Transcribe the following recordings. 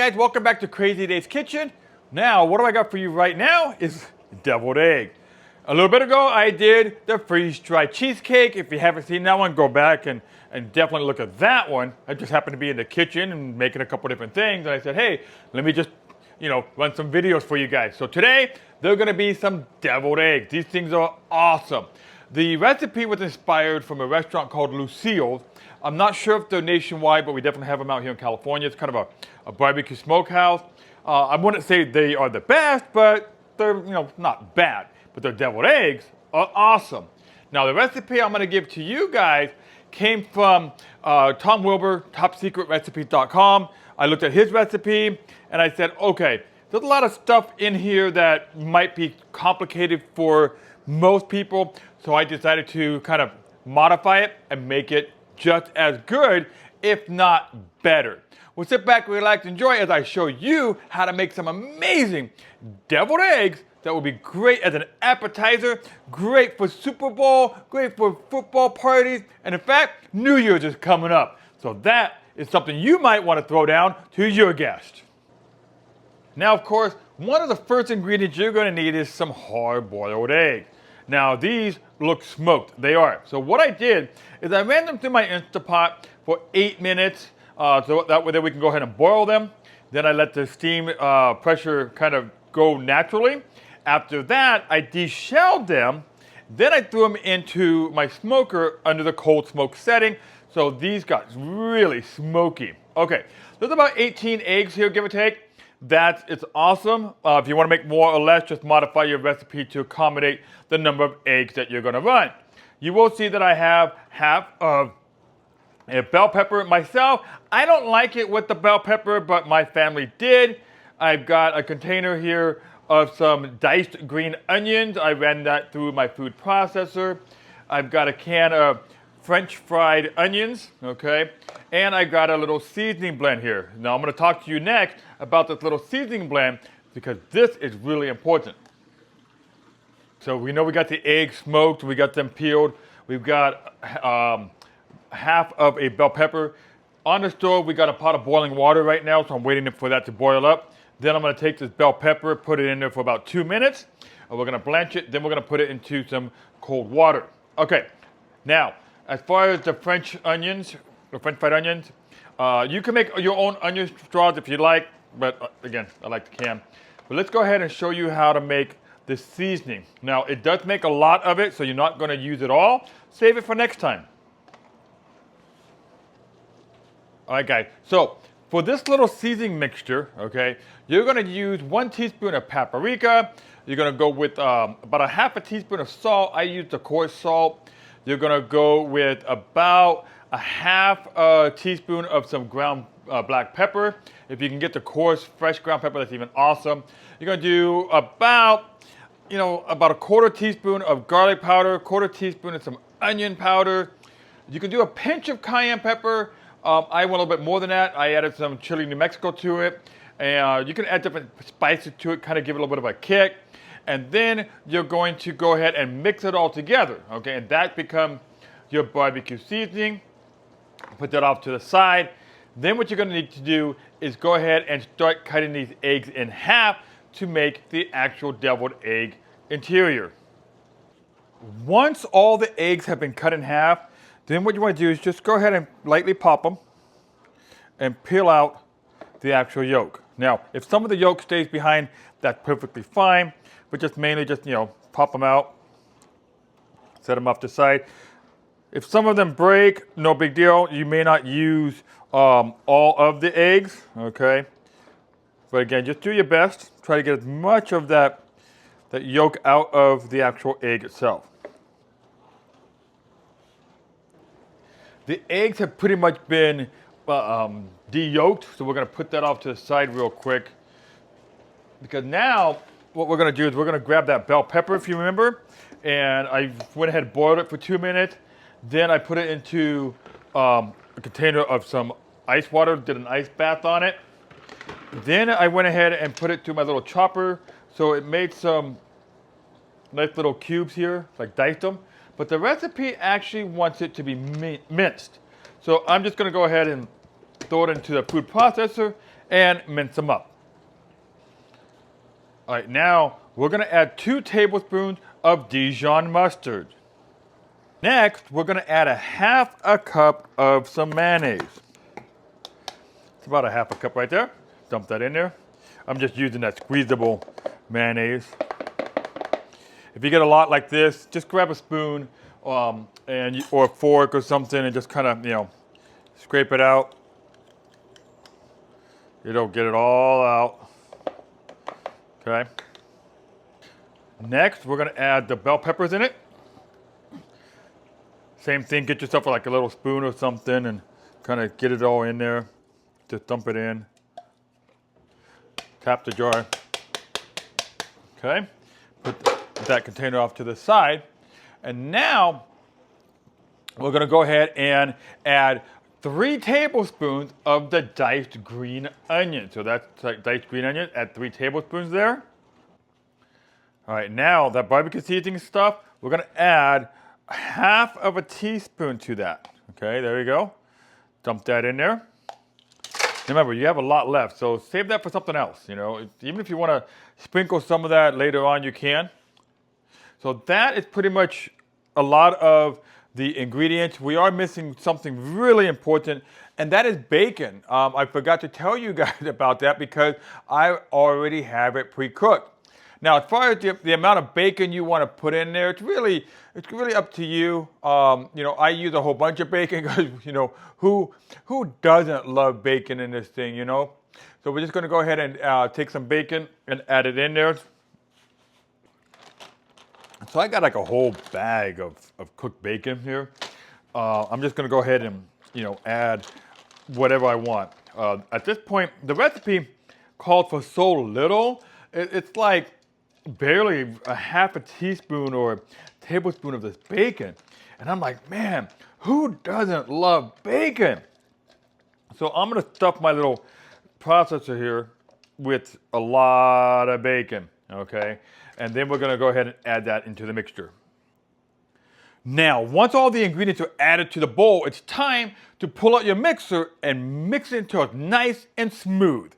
guys, welcome back to Crazy Dave's Kitchen. Now, what do I got for you right now is deviled egg. A little bit ago, I did the freeze-dried cheesecake. If you haven't seen that one, go back and definitely look at that one. I just happened to be in the kitchen and making a couple different things, and I said, hey, let me just, run some videos for you guys. So today, there are gonna be some deviled eggs. These things are awesome. The recipe was inspired from a restaurant called Lucille. I'm not sure if they're nationwide, but we definitely have them out here in California. It's kind of a barbecue smokehouse. I wouldn't say they are the best, but they're not bad. But their deviled eggs are awesome. Now the recipe I'm going to give to you guys came from Tom Wilbur, topsecretrecipes.com. I looked at his recipe and I said, okay, there's a lot of stuff in here that might be complicated for most people. So I decided to kind of modify it and make it just as good, if not better. Well, sit back, relax, enjoy as I show you how to make some amazing deviled eggs that will be great as an appetizer, great for Super Bowl, great for football parties, and in fact, New Year's is coming up. So that is something you might want to throw down to your guest. Now, of course, one of the first ingredients you're going to need is some hard-boiled eggs. Now, these look smoked. They are. So what I did is I ran them through my Instapot for 8 minutes, so that way we can go ahead and boil them. Then I let the steam pressure kind of go naturally. After that, I deshelled them. Then I threw them into my smoker under the cold smoke setting. So these got really smoky. Okay, there's about 18 eggs here, give or take. It's awesome. If you want to make more or less, just modify your recipe to accommodate the number of eggs that you're going to run. You will see that I have half of a bell pepper myself. I don't like it with the bell pepper, but my family did. I've got a container here of some diced green onions. I ran that through my food processor. I've got a can of French fried onions, okay? And I got a little seasoning blend here. Now I'm gonna talk to you next about this little seasoning blend because this is really important. So we know we got the eggs smoked, we got them peeled, we've got half of a bell pepper. On the stove, we got a pot of boiling water right now, so I'm waiting for that to boil up. Then I'm gonna take this bell pepper, put it in there for about 2 minutes, and we're gonna blanch it, then we're gonna put it into some cold water. Okay, now, as far as the French onions, the French fried onions, you can make your own onion straws if you like, but again, I like the can. But let's go ahead and show you how to make this seasoning. Now, it does make a lot of it, so you're not gonna use it all. Save it for next time. All right, guys, so for this little seasoning mixture, okay, you're gonna use 1 teaspoon of paprika. You're gonna go with about a half a teaspoon of salt. I use the coarse salt. You're gonna go with about a half a teaspoon of some ground black pepper. If you can get the coarse, fresh ground pepper, that's even awesome. You're gonna do about a quarter teaspoon of garlic powder, quarter teaspoon of some onion powder. You can do a pinch of cayenne pepper. I went a little bit more than that. I added some chili New Mexico to it. And you can add different spices to it, kind of give it a little bit of a kick. And then you're going to go ahead and mix it all together, okay? And that becomes your barbecue seasoning. Put that off to the side. Then what you're gonna need to do is go ahead and start cutting these eggs in half to make the actual deviled egg interior. Once all the eggs have been cut in half, then what you want to do is just go ahead and lightly pop them and peel out the actual yolk. Now, if some of the yolk stays behind, that's perfectly fine, but just mainly pop them out, set them off to the side. If some of them break, no big deal. You may not use all of the eggs, okay? But again, just do your best. Try to get as much of that yolk out of the actual egg itself. The eggs have pretty much been de-yolked, so we're gonna put that off to the side real quick. Because now, what we're gonna do is we're gonna grab that bell pepper, if you remember, and I went ahead and boiled it for 2 minutes. Then I put it into a container of some ice water, did an ice bath on it. Then I went ahead and put it through my little chopper, so it made some nice little cubes here, like diced them. But the recipe actually wants it to be minced. So I'm just gonna go ahead and throw it into the food processor and mince them up. All right, now we're gonna add 2 tablespoons of Dijon mustard. Next, we're gonna add a half a cup of some mayonnaise. It's about a half a cup right there. Dump that in there. I'm just using that squeezable mayonnaise. If you get a lot like this, just grab a spoon or a fork or something and just kind of, scrape it out. It'll get it all out. Okay. Next, we're gonna add the bell peppers in it. Same thing, get yourself like a little spoon or something and kind of get it all in there. Just dump it in. Tap the jar. Okay. Put that container off to the side. And now, we're gonna go ahead and add 3 tablespoons of the diced green onion. So that's diced green onion, add 3 tablespoons there. All right, now that barbecue seasoning stuff, we're gonna add half of a teaspoon to that. Okay, there you go. Dump that in there. Remember, you have a lot left, so save that for something else, Even if you wanna sprinkle some of that later on, you can. So that is pretty much a lot of the ingredients. We are missing something really important, and that is bacon. I forgot to tell you guys about that because I already have it pre-cooked. Now, as far as the amount of bacon you want to put in there, it's really up to you. I use a whole bunch of bacon because who doesn't love bacon in this thing, So we're just going to go ahead and take some bacon and add it in there. So I got like a whole bag of cooked bacon here. I'm just going to go ahead and add whatever I want. At this point, the recipe called for so little. It's like barely a half a teaspoon or tablespoon of this bacon. And I'm like, man, who doesn't love bacon? So I'm gonna stuff my little processor here with a lot of bacon, okay? And then we're gonna go ahead and add that into the mixture. Now, once all the ingredients are added to the bowl, it's time to pull out your mixer and mix it until it's nice and smooth.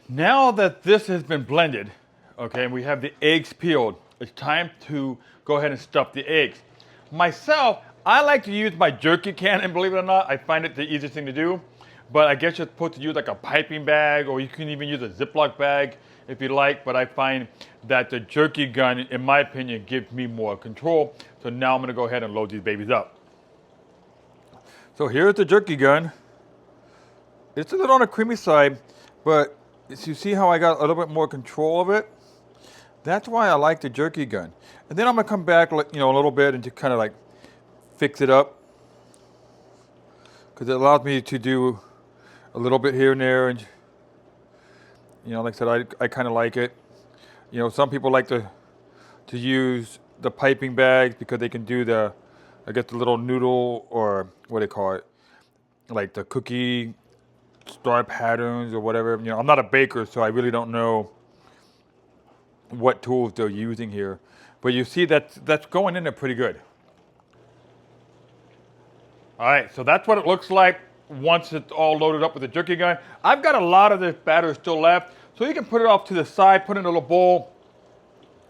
Now that this has been blended, okay, and we have the eggs peeled, it's time to go ahead and stuff the eggs. Myself, I like to use my jerky can, and believe it or not, I find it the easiest thing to do. But I guess you're supposed to use like a piping bag, or you can even use a Ziploc bag if you like. But I find that the jerky gun, in my opinion, gives me more control. So now I'm gonna go ahead and load these babies up. So here's the jerky gun. It's a little on the creamy side, but you see how I got a little bit more control of it? That's why I like the jerky gun. And then I'm gonna come back, a little bit and just kind of like fix it up, because it allows me to do a little bit here and there, and like I said, I kind of like it. Some people like to use the piping bags because they can do the little noodle, or what do they call it, like the cookie star patterns or whatever. I'm not a baker, so I really don't know what tools they're using here. But you see that's going in there pretty good. All right, so that's what it looks like once it's all loaded up with the jerky gun. I've got a lot of this batter still left, so you can put it off to the side, put it in a little bowl,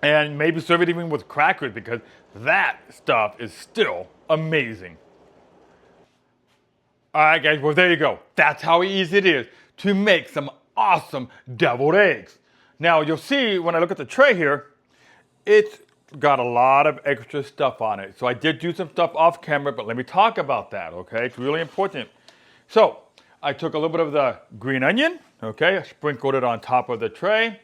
and maybe serve it even with crackers, because that stuff is still amazing. All right, guys, well, there you go. That's how easy it is to make some awesome deviled eggs. Now, you'll see when I look at the tray here, it's got a lot of extra stuff on it. So I did do some stuff off camera, but let me talk about that, okay? It's really important. So I took a little bit of the green onion, okay? I sprinkled it on top of the tray.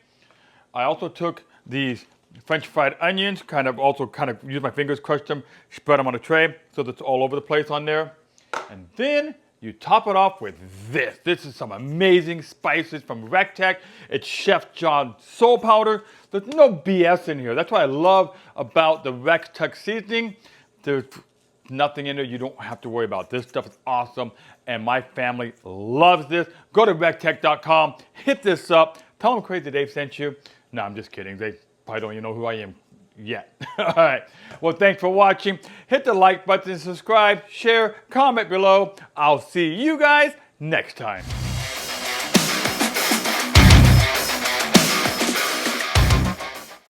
I also took these French fried onions, kind of used my fingers, crushed them, spread them on a tray so that's all over the place on there. And then you top it off with this. This is some amazing spices from Rectech. It's Chef John Soul Powder. There's no BS in here. That's what I love about the Rectech seasoning. There's nothing in there you don't have to worry about. This stuff is awesome, and my family loves this. Go to rectech.com, hit this up, tell them Crazy Dave sent you. No, I'm just kidding. They probably don't even know who I am yet. All right. Well, thanks for watching. Hit the like button, subscribe, share, comment below. I'll see you guys next time.